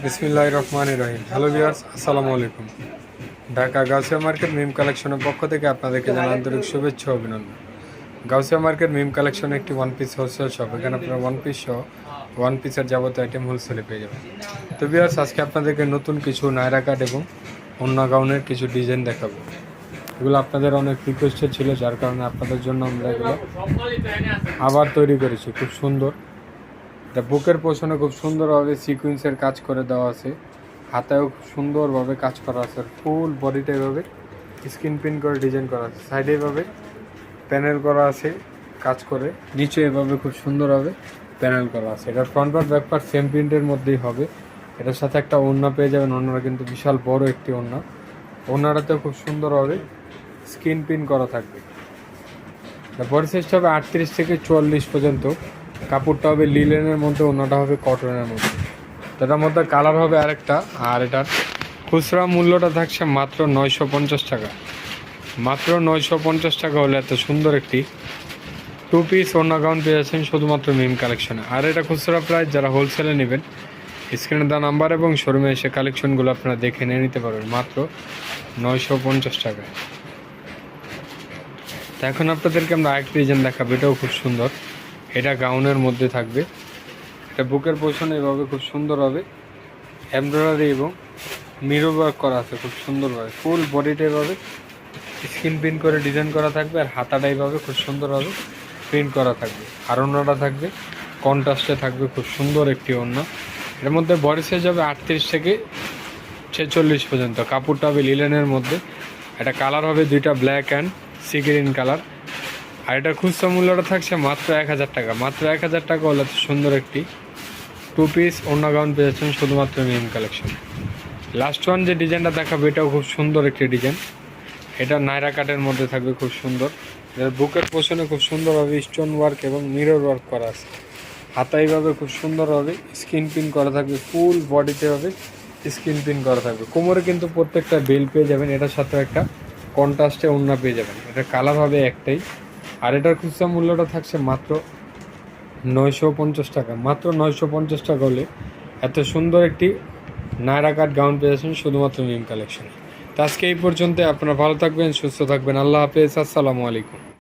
বিসমিল্লাহির রহমানির রহিম। Hello viewers, আসসালামু আলাইকুম। ঢাকা গাউসিয়া মার্কেট মিম কালেকশনের পক্ষ থেকে আপনাদেরকে জানাই আন্তরিক শুভেচ্ছা ও অভিনন্দন। গাউসিয়া মার্কেট মিম কালেকশন একটি ওয়ান পিস হোলসেল শপ। এখানে আপনারা ওয়ান পিস সহ ওয়ান পিসের যাবতীয় আইটেম হোলসেলে পেয়ে যাবেন। তো ভিউয়ার্স, আজকে আপনাদেরকে নতুন কিছু নায়রা কাট এবং অন্য গাউনের কিছু ডিজাইন দেখাবো। এগুলো আপনাদের অনেক রিকোয়েস্টেড ছিল, যার কারণে আপনাদের জন্য আমরা এগুলো আবার তৈরি করেছি। খুব সুন্দর, এটা বুকের পোষণে খুব সুন্দরভাবে সিকুয়েন্সের কাজ করে দেওয়া আছে, হাতেও খুব সুন্দরভাবে কাজ করা আছে, ফুল বডিটা এভাবে স্ক্রিন প্রিন্ট করে ডিজাইন করা আছে, সাইডে এভাবে প্যানেল করা আছে কাজ করে, নিচে এভাবে খুব সুন্দরভাবে প্যানেল করা আছে। এটার front part back part same প্রিন্টের মধ্যেই হবে। এটার সাথে একটা ওড়না পেয়ে যাবেন, ওড়নাটা কিন্তু বিশাল বড় একটি ওড়না। ওড়নাটাতেও খুব সুন্দরভাবে স্ক্রিন প্রিন্ট করা থাকবে। বডি সাইজটা হবে 38 থেকে 44 পর্যন্ত। কাপড়টা হবে লিলেনের মধ্যে, ওড়নাটা হবে কটনের মধ্যে। এটার মধ্যে কালার হবে আরেকটা। আর এটার খুচরা মূল্যটা থাকছে মাত্র 950 টাকা। মাত্র 950 টাকা হলে এত সুন্দর একটি টু পিস ওড়না গাউন পেয়ে যাচ্ছেন শুধুমাত্র মিম কালেকশনে। আর এটা খুচরা প্রাইস, যারা হোলসেলে নেবেন স্ক্রিনে দেওয়া নাম্বার এবং শোরুমে এসে কালেকশনগুলো আপনারা দেখে নিয়ে নিতে পারবেন মাত্র 950 টাকায়। তো এখন আপনাদেরকে আমরা আরেকটি ডিজাইন দেখাবো, এটাও খুব সুন্দর। এটা গাউনের মধ্যে থাকবে। এটা বুকের পোষণে এভাবে খুব সুন্দরভাবে এমব্রয়ডারি এবং মিরর ওয়ার্ক করা আছে খুব সুন্দরভাবে। ফুল বডিটা এভাবে স্ক্রিন প্রিন্ট করে ডিজাইন করা থাকবে, আর হাতাটা এইভাবে খুব সুন্দরভাবে প্রিন্ট করা থাকবে। আর ওড়নাটা থাকবে কন্ট্রাস্টে থাকবে, খুব সুন্দর একটি ওড়না। এর মধ্যে বডি সাইজ হবে 38 থেকে 46 পর্যন্ত। কাপড়টা হবে লিলেনের মধ্যে। এটা কালার হবে দুইটা, black and sea green colour. আর এটা খুচরা মূল্যটা থাকছে মাত্র 1000 টাকা। মাত্র 1000 টাকা হলে সুন্দর একটি টু পিস ওড়না গাউন পেয়েছেন শুধুমাত্র মিম কালেকশন। লাস্ট ওয়ান যে ডিজাইনটা দেখাবো, এটাও খুব সুন্দর একটি ডিজাইন। এটা নায়রা কাটের মধ্যে থাকবে, খুব সুন্দর। এর বুকের পোষণে খুব সুন্দরভাবে স্টোন ওয়ার্ক এবং মিরর ওয়ার্ক করা আছে। হাতা এইভাবে খুব সুন্দরভাবে স্ক্রিন প্রিন্ট করা থাকবে, ফুল বডিতে হবে স্ক্রিন প্রিন্ট করা থাকবে। কোমরে কিন্তু প্রত্যেকটা বেল পেয়ে যাবেন। এটার সাথে একটা কন্ট্রাস্টে ওড়না পেয়ে যাবেন। এটা কালার হবে একটাই। আর এটার খুচরা মূল্যটা থাকছে মাত্র 950 টাকা। মাত্র 950 টাকা হলে এত সুন্দর একটি নায়রা কাট গাউন পেয়েছেন শুধুমাত্র মিম কালেকশনে। তো আজকে এই পর্যন্ত। আপনারা ভালো থাকবেন, সুস্থ থাকবেন। আল্লাহ হাফেজ, আসসালামু আলাইকুম।